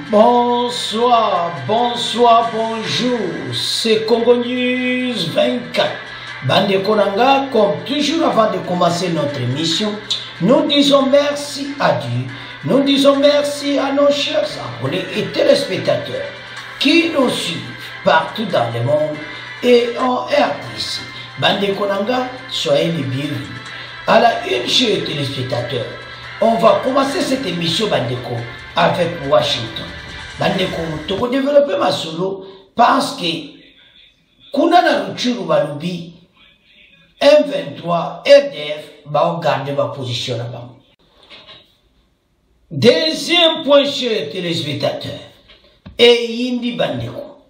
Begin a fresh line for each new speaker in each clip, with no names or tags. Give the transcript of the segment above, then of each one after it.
Bonsoir, bonjour, c'est Congo News 24. Bande Konanga, comme toujours avant de commencer notre émission, nous disons merci à Dieu, nous disons merci à nos chers abonnés et téléspectateurs qui nous suivent partout dans le monde et en RDC. Bande Konanga, soyez les bienvenus. À la une, chers téléspectateurs, on va commencer cette émission Bandeko avec Washington. Bandeko, tu peux développer ma solo parce que kuna na ruchuru balubi M23 RDF va garder ma position là-bas. Deuxième point, chers téléspectateurs, et Yindi Bandeko,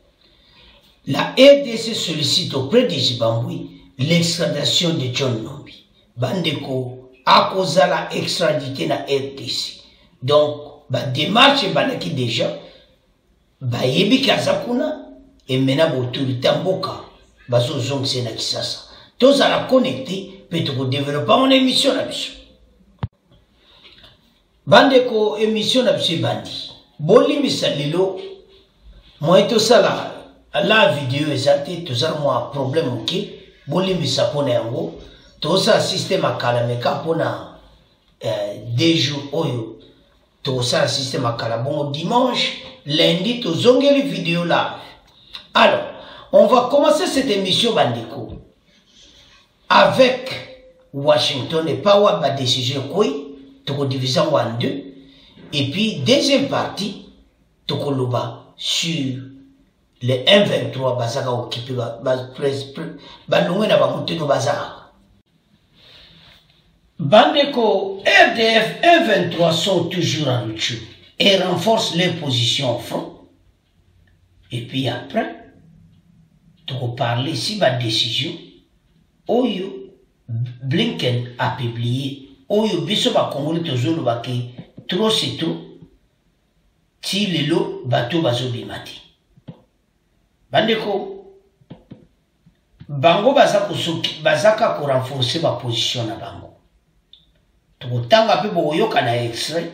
la RDC sollicite auprès de Zimbabwe l'extradition de John Nombi. Bandeko a causé la extradité na RDC. Donc, la démarche est déjà, yebi kazakuna, et maintenant l'autorité mboka, baso zong sena kisasa. Tous à la connecter, peut-être développer mon émission là-dessus. Bandeko émission là-dessus bandi. Boli misalilo, moi tout ça la vidéo exacte, tout ça moi problème ok. Boli misapone yango. Tout ça système à kalameka pona 2 jours oyo. Tout ça système à kalabon dimanche, lundi tout zongeli vidéo là. Alors, on va commencer cette émission Bandeko avec Washington et pas ma décision quoi, tout division en deux. Et puis deuxième partie, tout koloba sur le M23 bazaka occupé balongwe na bamuté no bazaka. Bandeko, RDF et M23 sont toujours en lutte et renforcent les positions au front. Et puis après, tu vas parler si ma décision, Oyo Blinken a publié, Oyo biso ba Congolais tozolo baki, trop c'est trop, ti lelo bato bazo bimati. Bandeko, bango bazaka ko renforcer ma position na bango. Tanga pe boyoka na extrait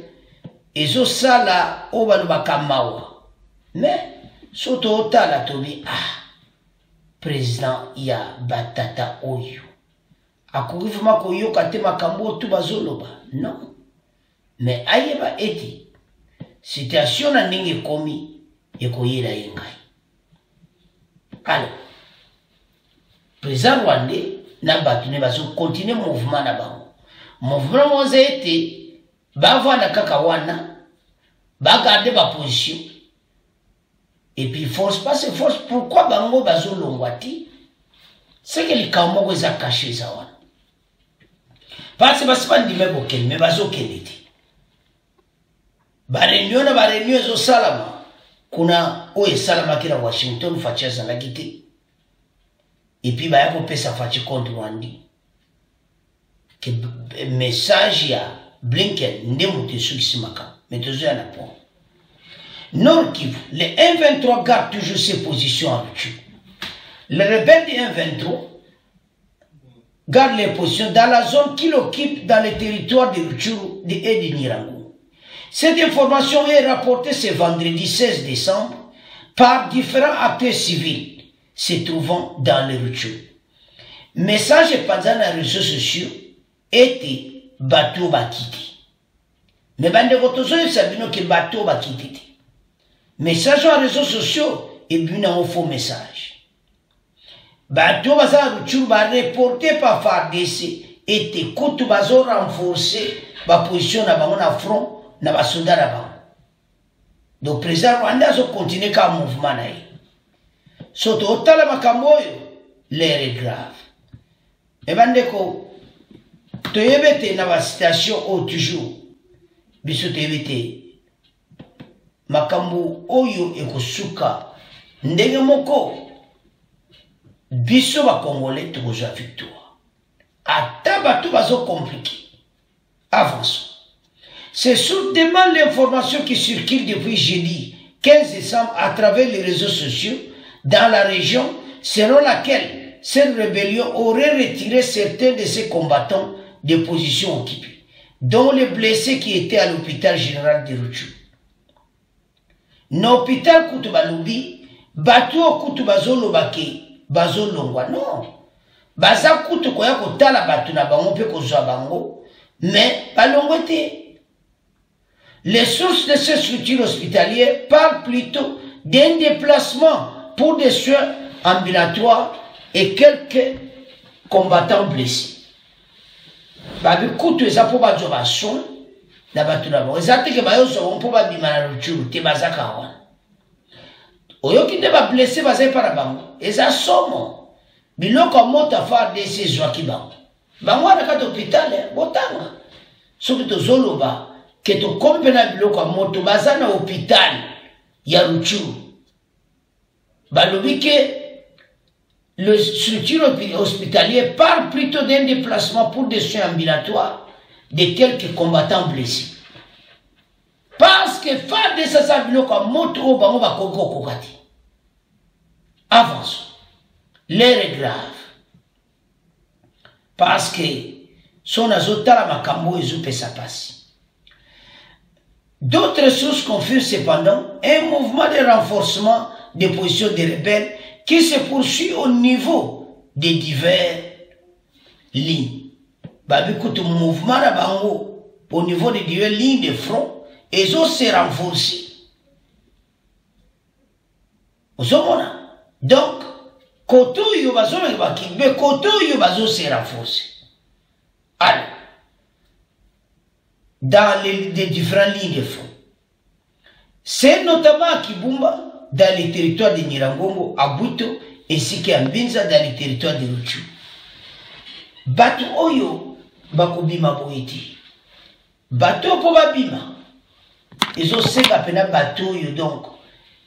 ezo sala oba lubaka mawa mais soto otala tobi président ya batata oyo akoki vraiment koyoka te makambo tu bazoloba non mais ayeba eti situation na ndenge komi ekoyela yengai. Alors président rwandais na batu ne bazo continuer mouvement na bango. Mouvement moze ete bavana kaka wana ba garder ba position et puis force pas c'est force pourquoi bango bazo longwati c'est que les kamoko za caché ça wana parce que basiba ndime boken mais bazo keleti ba réunion zo salama kuna oye salama kila Washington facheza la gite et puis ba yako pesa fachi contre Rwanda que message ya Blinken ndemute sukisimaka mais toujours à la point. Nord Kivu, les M23 gardent toujours ses positions en lutte. Les rebelles des M23 gardent les positions dans la zone qu'ils occupent dans les territoires de Rutshuru et de Nirangu. Cette information est rapportée ce vendredi 16 décembre par différents acteurs civils se trouvant dans le Rutshuru. Message est pas dans les réseaux sociaux était bateau bakiti. Mais bande kotozo sabino que bateau bakiti. Message sur les réseaux sociaux et bien un faux message. Bateau baza Rutshuru ba reporté par FARDC était kotu bazo renforcer ba position na bango na front na ba soldat na bango. Donc président Rwanda zo continuer comme mouvement na ye. Soto otala makambo yo l'air est grave. Et bandeko toyebete na ba station au toujours biso toyebete makambo oyo ekosuka ndenge moko biso ba Congolais tokozwa victoire ata bato bazo compliqué. Avançons. C'est certainement l'information qui circule depuis jeudi 15 décembre à travers les réseaux sociaux dans la région selon laquelle cette rébellion aurait retiré certains de ses combattants des positions occupées, dont les blessés qui étaient à l'hôpital général de Rutshuru. na hôpital kutu balobi bato kutu bazolobake bazolongwa non baza kutu koya kotala bato na bango mpe kozwa bango mais balongwe te. Les sources de ces structures hospitalières parlent plutôt d'un déplacement pour des soins ambulatoires et quelques combattants blessés. Babi kutu eza po bazwa basoin na bato na bango eza teke bayozwa mpo babima na Rutshuru te bazaka wana oyoki nde bablesse bazali mpa na bango eza somo biloko moto FARDC ezwaki bango bango wana kati hôpital botanga soki tozoloba ke tokomi mpe na biloko ya moto baza na hôpital ya Rutshuru balobi ke le structure hospitalière parle plutôt d'un déplacement pour des soins ambulatoires de quelques combattants blessés. Parce que FARDC ça biloko ya moto oyo bango bakoki kokoka te. Avançons. L'air est grave. Parce que son azotala makambo ezopesa pasi. D'autres sources confirment cependant un mouvement de renforcement des positions des rebelles qui se poursuit au niveau des divers lignes. Babikout mouvement na bango au niveau des diverses lignes de front et ont se renforcé. Donc, koto yo bazo mais koto yo bazo se renforcer. Alors, dans les différentes lignes de front. C'est notamment à Kibumba, dans les territoires de Nirangongo, à Buto, ainsi qu'à Mbinza, dans les territoires de Rutshuru. Batu oyo, bakobima boiti. Batu po babima. Ils ont se kapena batu oyo, donc,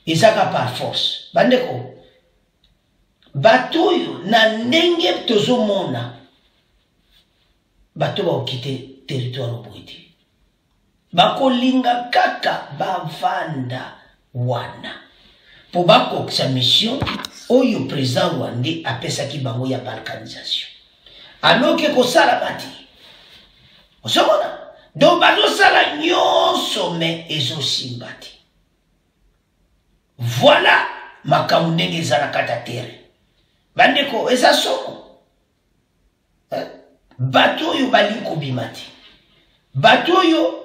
ils ont par force. Bandeko. Batu oyo, na ndenge tozo mona. Batu ba okite territoire boiti. Bako linga kaka bavanda wana. Po bako sa mission, oyo président Rwandais apesa ki bango ya balkanisation. Alors que kosala bati. Osomona. Donc bazo sala nyonso me ezo simbati. Voilà makambo ndenge ezala kata tere. Bandeko eza somo. Bato oyo bali kobimati. Bato oyo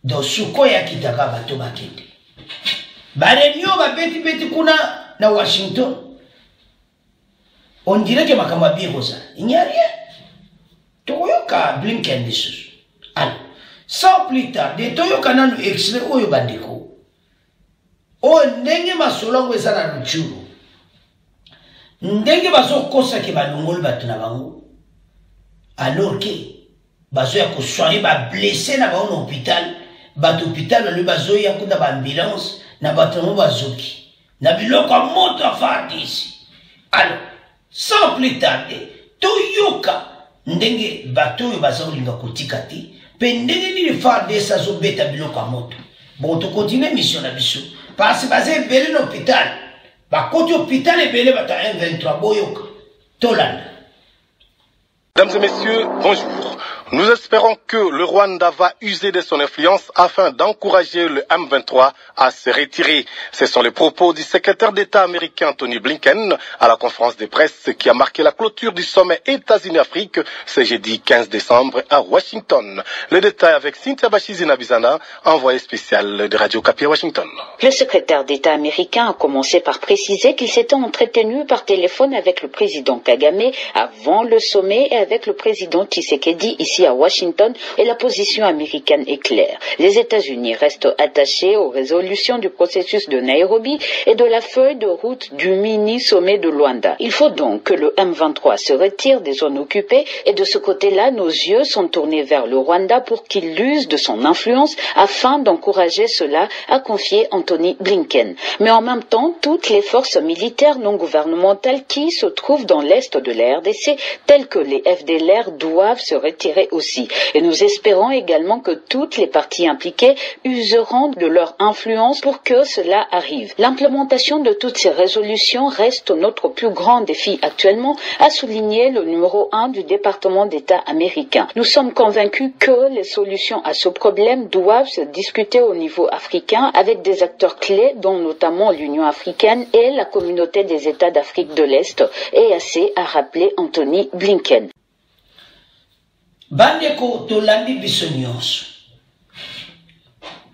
do suko ya kitaka bato bakende. Barenyo ba beti kuna na Washington. On dirait que makambo birosa. Il n'y a rien. Toyoka Blinken des choses. Alors, sans plus tarder, toyoka nanu extrait oyo bandeko. O ndenge masolongo eza na Rutshuru. Ndenge bazo kosa ke balongoli bato na bango. Alors que bazo ya ko soigner ba blessé na ba hôpital. Bato hôpital na bazo ya kuda ba ambulance na bato mo bazoki na biloko moto FARDC. Alors sans plus tarder toyoka ndenge bato yo bazo linga kotika te pe ndenge ni FARDC azo beta biloko moto bon to continuer mission na biso parce que bazé belé l'hôpital ba côté hôpital et belé bata M23 boyoka tolanda.
Mesdames et messieurs, bonjour. Nous espérons que le Rwanda va user de son influence afin d'encourager le M23 à se retirer. Ce sont les propos du secrétaire d'État américain Tony Blinken à la conférence de presse qui a marqué la clôture du sommet États-Unis-Afrique ce jeudi 15 décembre à Washington. Le détail avec Cynthia Bachizi-Nabizana, envoyé spécial de Radio Okapi à Washington.
Le secrétaire d'État américain a commencé par préciser qu'il s'était entretenu par téléphone avec le président Kagame avant le sommet et avec le président Tshisekedi ici à Washington, et la position américaine est claire. Les États-Unis restent attachés aux résolutions du processus de Nairobi et de la feuille de route du mini-sommet de Luanda. Il faut donc que le M23 se retire des zones occupées, et de ce côté-là, nos yeux sont tournés vers le Rwanda pour qu'il use de son influence afin d'encourager cela, a confié Anthony Blinken. Mais en même temps, toutes les forces militaires non gouvernementales qui se trouvent dans l'est de la RDC, telles que les FDLR, doivent se retirer aussi. Et nous espérons également que toutes les parties impliquées useront de leur influence pour que cela arrive. L'implémentation de toutes ces résolutions reste notre plus grand défi actuellement, a souligné le numéro 1 du département d'État américain. Nous sommes convaincus que les solutions à ce problème doivent se discuter au niveau africain avec des acteurs clés, dont notamment l'Union africaine et la communauté des États d'Afrique de l'Est, EAC, a rappelé Anthony Blinken.
Bandeko tolandi biso nyonso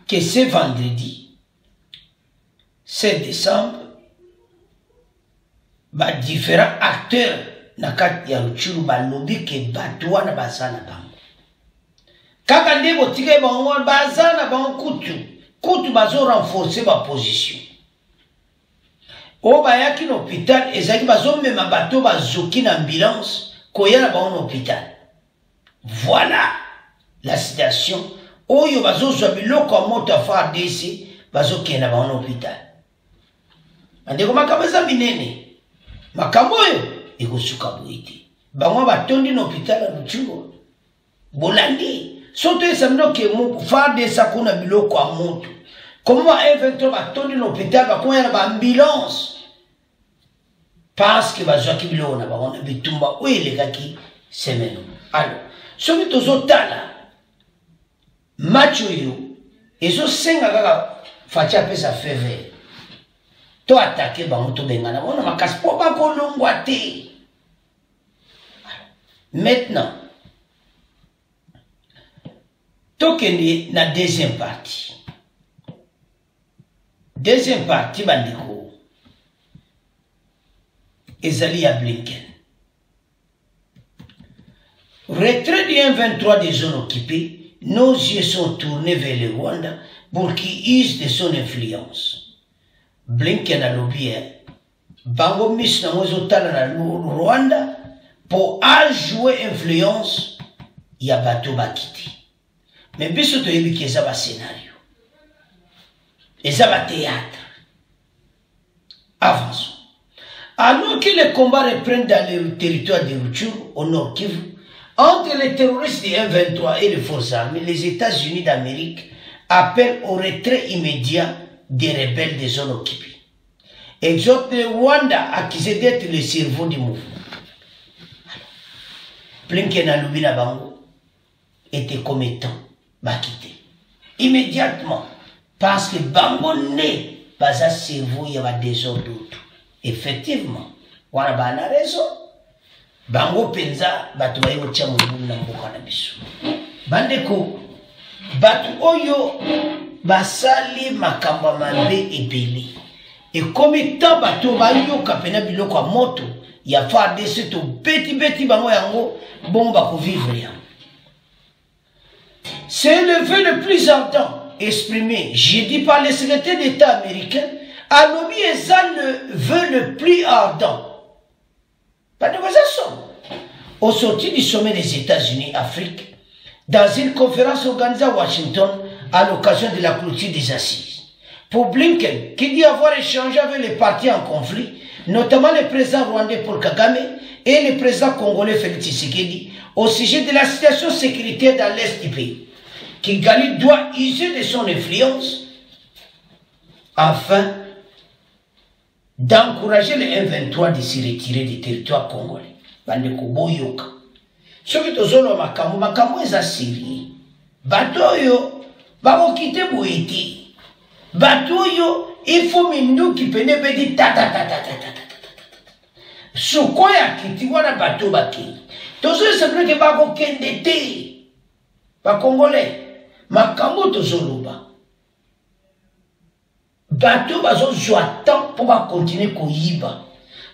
que ce vendredi 7 décembre différents acteurs na kati ya Rutshuru balobi ke bato wana baza na bango kaka nde botika bango baza na bango kutu bazo renforcer ba position o bayaki na hôpital ezaki bazomema bato bazoki na ambulance koya na bango na hôpital. Voilà la situation. Oyo bazozwa biloko ya moto ya FARDC bazokenda bango na hôpital. Andeko makambo eza minene. Makambo oyo ekosuka boye te. Bango batondi na hôpital ya Rutshuru. Bolandi. Soto esamino ke FARDC akuna biloko ya moto. Comment M23 batondi na hôpital bakoya na ambulance. Parce que bazwaki biloko na bango na bitumba oyo elekaki semaine. Alors, soki tozotala match oyo ezosenga kaka Fachi apesa feve to atake bango tobengana bona makasi po bakolongwa te. Maintenant tokende na deuxième partie bandeko ezali ya Blinken. Retrait du M23 des zones occupées, nos yeux sont tournés vers le Rwanda pour qu'il use de son influence. Blinken a lobby, bango mis na mozotala na Rwanda pour jouer influence ya bato bakiti. Mais biso to yebi ke ba scénario. Eza ba théâtre. Avançons. Alors que les combats reprennent dans le territoire de Rutshuru, au nord Kivu, entre les terroristes du M23 et les forces armées, les États-Unis d'Amérique appellent au retrait immédiat des rebelles des zones occupées. Exhortent le Rwanda accusé d'être le cerveau du mouvement. Blinken a Lubina Bango était commettant, quitté. Immédiatement, parce que Bango n'est pas un cerveau, il y a des autres. Effectivement, on a raison. Bango penza batu bayi kotia mobulu na mboka na biso. Bandeko batu oyo basali makambo mabe ebele. Et comme tant batu bayoka pena biloko ya moto ya FARDC to beti bango yango bomba ko vivre ya. C'est le vœu le plus ardent exprimé jeudi par le secrétaire d'État américain à l'ONU et ça le vœu le plus ardent. Pas de façon. Au sorti du sommet des États-Unis Afrique, dans une conférence organisée à Washington à l'occasion de la clôture des assises. Pour Blinken, qui dit avoir échangé avec les partis en conflit, notamment le président rwandais Paul Kagame et le président congolais Félix Tshisekedi, au sujet de la situation sécuritaire dans l'est du pays, Kigali doit user de son influence afin d'encourager les M23 de se retirer du territoire congolais. Bandeko boyoka. Soki tozolo makambo eza sérieux. Bato yo bako kite boyeti. Bato yo il faut minduki pene bedi ta. Sukoya kiti wana bato baki. Tozolo sepre ke bako kende te. Ba congolais makambo tozolo ba. Bato bazo joatan pour ba continuer koyiba.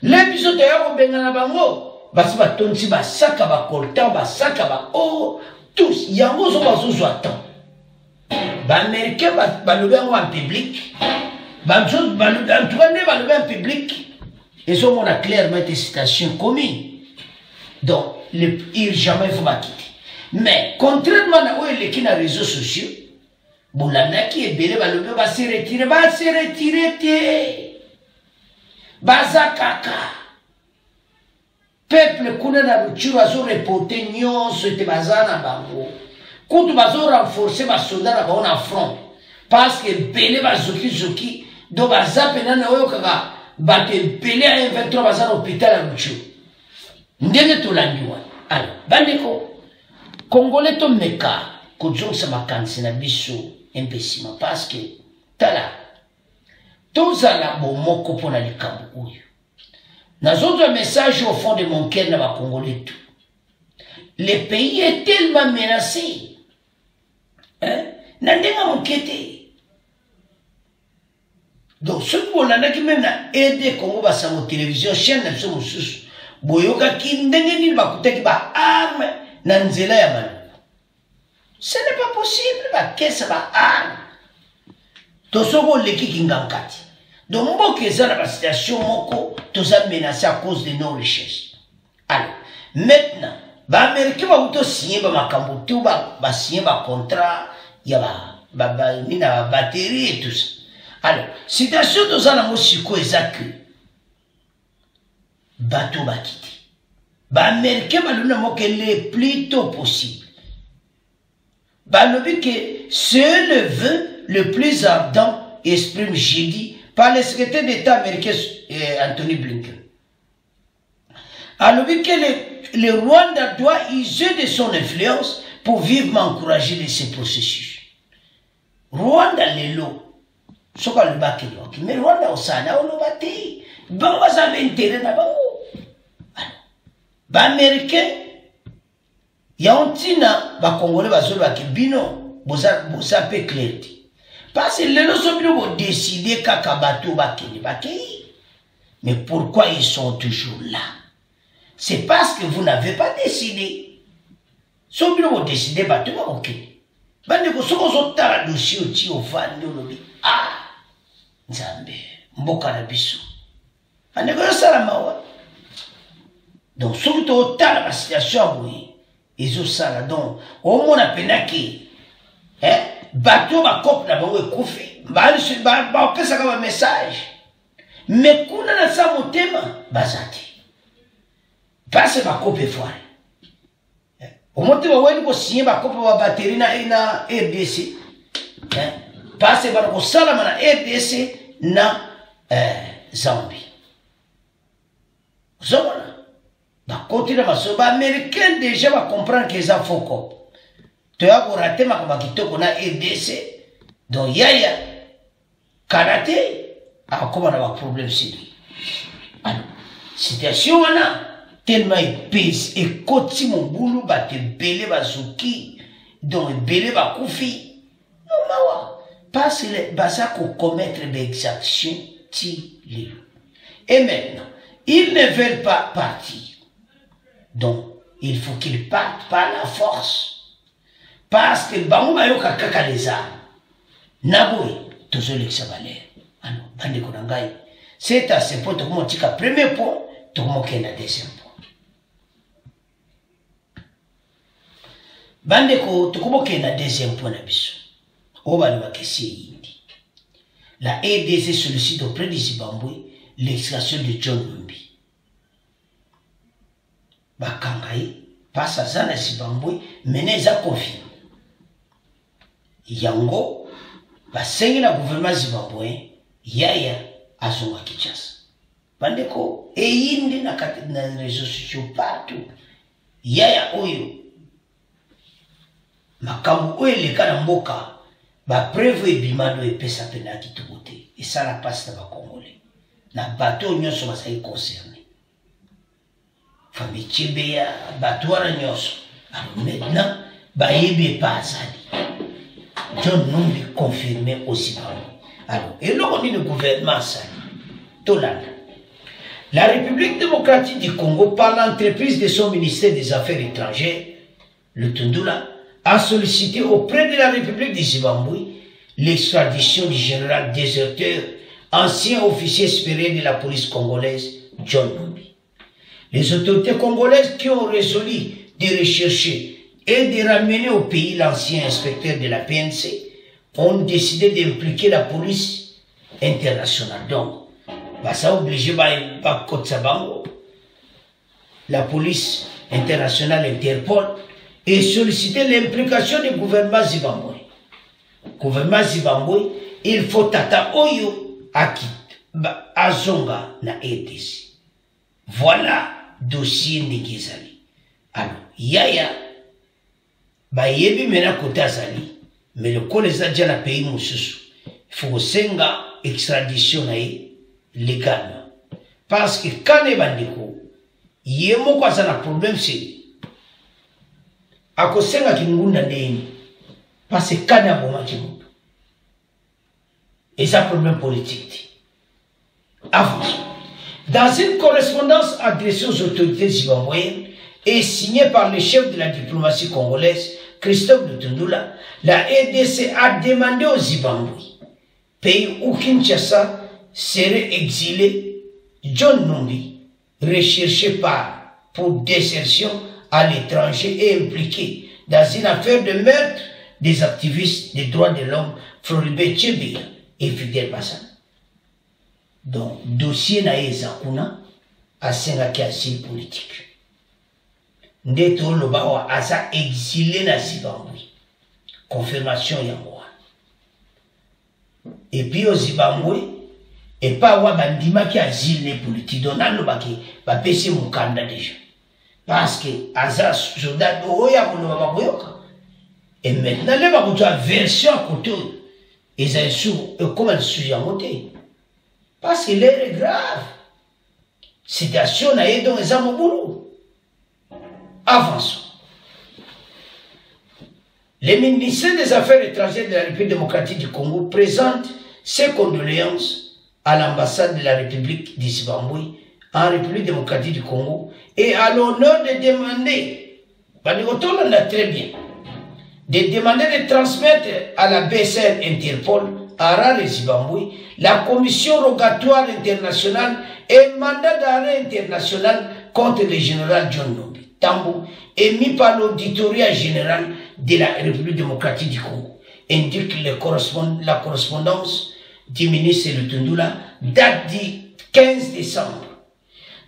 Les biso te yako bengana bango. Basi batonsi basaka bakolta basaka ba oh tous yango zo bazozwa temps. Ba américain balobi yango en public. Banzo balobi en tout cas ne balobi en public. Ils ont montré clairement des citations communes. Donc il jamais faut pas quitter. Mais contrairement à où il est qui na réseaux sociaux, bolanda qui est belé balobi ba se retirer te. Bazakaka. peuple kuna na Rutshuru azo reporter nyonso ete bazana bango kutu bazo renforcer basoda na bango na front parce que belé bazoki do bazape nana oyo kaka bato ebele a M23 baza na hôpital ya Rutshuru ndenge tolandi wana. Alors bandeko Congolais to meka kozongisa makanisi na biso impesima parce que tala tozala bomoko mpona likambo oyo nazozwa message au fond de mon cœur na Congolais tout. Le pays est tellement menacé hein na ndenga mokete donc ce qu'on a qui même na aider Congo basango télévision chaîne na biso mosusu boyoka ki ndenge nini bakutaki ba arme na nzela ya manu. Ce n'est pas possible ba kesa ba arme tosoko leki kingankati donc mboka eza na situation moko toza menacé à cause de nos richesses. Alors maintenant ba américain ba uto signer ba makambo tout ba signer ba contrat ya ba nina batterie et tout ça. Alors situation toza na mosiko ezaki bateau ba quitter ba américain ba luna moke le plus tôt possible ba lobi que c'est le vœu le plus ardent exprime jeudi par le secrétaire d'État américain Anthony Blinken. Alors que le Rwanda doit user de son influence pour vivement encourager de ces processus. Rwanda lelo soka le bakelo mais Rwanda osana ono bate bango za intérêt na bango. Ba américain ya ontina ba congolais bazolo bakibino boza pe clarté. Parce que les gens ont décidé qu'à bateau bakei. Mais pourquoi ils sont toujours là? C'est parce que vous n'avez pas décidé. Si vous avez décidé, bateau bakei. Bande ko soko zotala dossier oti ofandi olobi. Ah! Nzambe, mboka na biso. Bande ko sala mawa. Donc soki to otala la situation boye, ezo sala donc au mona penaki. Hein? Bateau ba cop na bango ekufi ba pesa ka message mais kuna na sa motema bazati passe ba cop foire au motema wenu ko signer ba cop ba batterie na RDC passe ba ko sala na RDC na Zambie zona ba continue ba so ba américain déjà va comprendre que ça faut cop tu as raté ma kabakito na RDC donc yaya karaté a comme on a un problème sérieux. Alors situation wana tellement épaisse et koti mon boulot ba te belé bazuki donc belé ba kufi non mawa parce que baza ko commettre des exactions ti les. Et maintenant ils ne veulent pas partir donc il faut qu'ils partent par la force. Parce que bango bayoka kaka les armes. Naboui, toujours l'exavalère. Alors, bande konangai. C'est à ce point que mon tika premier point, tout le monde qui est le deuxième point. Bande ko, tout le monde qui est le deuxième point nabiso. Oba le makesi yindi. La RDC sollicite auprès du Zimbabwe l'extraction de John Numbi. Bakangai passe à Zana Zimbabwe, menez à confirmer. Yango basengi na gouvernement zimbabwe yaya azonga Kinshasa bandeko eyindi na réseaux sociaux partout yaya oyo makambo oyo eleka na mboka ba preuve ebimado epesa pena kitoko te esala pasi na bakongolais na bato nyonso bazali concerné famille Chibeya bato wana nyonso. Alors maintenant bayebi epa azali John Numbi confirmé aussi par nous. Alors, et là, on dit le gouvernement, ça. La République démocratique du Congo, par l'entreprise de son ministère des Affaires étrangères, le Tundula, a sollicité auprès de la République du Zimbabwe l'extradition du général déserteur, ancien officier supérieur de la police congolaise, John Numbi. Les autorités congolaises qui ont résolu de rechercher et de ramener au pays l'ancien inspecteur de la PNC, ont décidé d'impliquer la police internationale. Donc, ça a obligé par Kotsabango la police internationale Interpol et solliciter l'implication du gouvernement Zimbabwe. Gouvernement Zimbabwe, il faut tata oyo akit azonga na EDC. Voilà dossier Ndekizali. Alors, yaya bayebi mena kota zali, mais le collège déjà na pays mususu. Il faut senga extradition légale. Parce que quand les bandiko, yemo kwa sana problème c'est akosenga kimunda ndeni. Parce que quand ya boma kimunda. Et ça problème politique. Avance. Dans une correspondance adressée aux autorités zimbabwéennes et signée par le chef de la diplomatie congolaise, Christophe Lutundula, la EDC a demandé au Zimbabwe, pays où Kinshasa serait exilé, John Numbi, recherché pour désertion à l'étranger et impliqué dans une affaire de meurtre des activistes des droits de l'homme Floribert Chebeya et Fidel Bassan. Donc, dossier na ezakuna asengaki asile politique. Ndeto lobawa asa exilé na Zimbabwe. Confirmation ya moi. Et puis au Zimbabwe, et pas wa bandima ki asile politique. Donc, nalo baki ba pesi mukanda déjà. Parce que asa soldat oya kono baboyoka. Et maintenant, les baboutwa version à côté. Ils ont sous comment sujet à monter. Parce que l'air est grave. Situation n'a aidé les hommes au boulot. Avançons. Le ministère des Affaires étrangères de la République démocratique du Congo présente ses condoléances à l'ambassade de la République du Zimbabwe en République démocratique du Congo et à l'honneur de demander, très bien, de demander de transmettre à la BCN Interpol à Harare, Zimbabwe, la commission rogatoire internationale et mandat d'arrêt international contre le général John Numbi Tambo, émis par l'auditorat général de la République démocratique du Congo, indique la correspondance du ministre Lutundula, date du 15 décembre.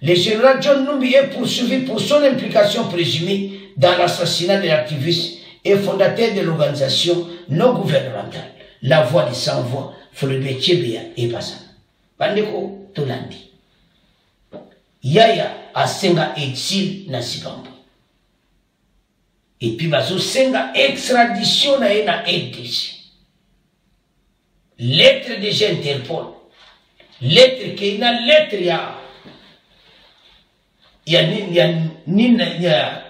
Le général John Numbi est poursuivi pour son implication présumée dans l'assassinat de l'activiste et fondateur de l'organisation non gouvernementale La Voix des Sans-Voix, Floribert Chebeya et Bassan. Bandeko Tolandi. Yaya asenga exil na Zimbabwe. Et puis bazo senga extradition na na EDC. Lettre de Interpol. Lettre qui na lettre ya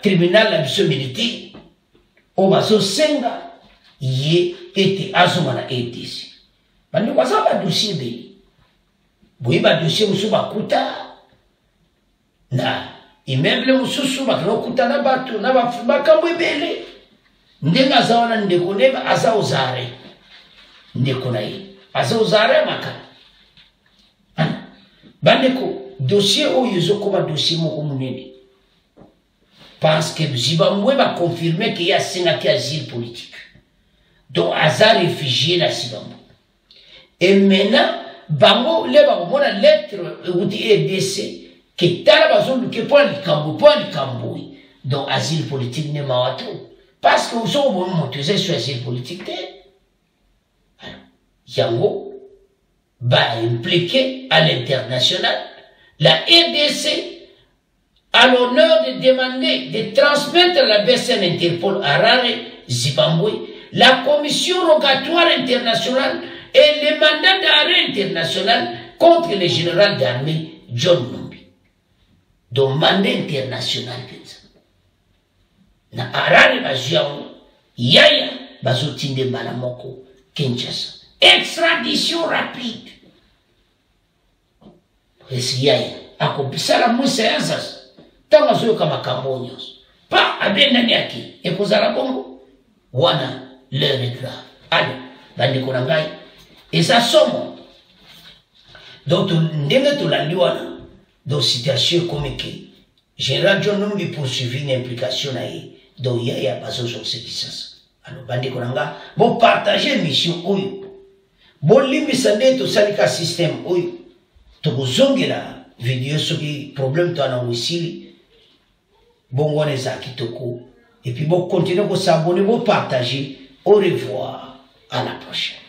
tribunal la biso militaire. O bazo senga ye ete azuma na EDC. Bandi kwa sababu dossier be. Boiba dossier musu bakuta na immeuble mususu bakuta na batu na bakambo ebele. Ndenga zawana ndeko neba aza uzare. Ndeko na ye. Aza uzare maka. Bandeko dossier oyo ezokoba dossier moko munene. Parce que Zimbabwe va confirmer qu'il y a 5 asile politique. Donc, Aza réfugié dans Zimbabwe. Et maintenant, bango, les bango, la lettre ou dit EDC, qui t'a la besoin de pas le cambo. Donc, asile politique n'est pas tout. Parce que vous savez, vous montez sur asile politique. Alors, Yango va impliquer à l'international la EDC à l'honneur de demander de transmettre à la BCN Interpol à Harare, Zimbabwe, la commission rogatoire internationale et le mandat d'arrêt international contre le général d'armée John Numbi. Donc, mandat international. Na Harare baziamu, yaya bazotinde malamoko, Kinshasa. Extradition rapide. Esi yaya, akobisala mwese yazas. Tanga zoyo kama kambonyos. Pa abenda nyaki. Ekozala bongo. Wana l'heure est grave. Allez, bandi konangai. Et ça somme. Donc, ndenge tolandi wana. Donc, situation comme que Général John Numbi poursuivi une implication na ye. Donc, yaya bazo sur ce qui sas. Alors, bandi konanga. Bon, partager mission oyo. Bon, limbisa nde to salika système oyo. To kuzongela vidéo soki problème to ana wisili. Bon, on est à Kitoko. Et puis, bon, continuez à s'abonner, vous partager. Au revoir. À la prochaine.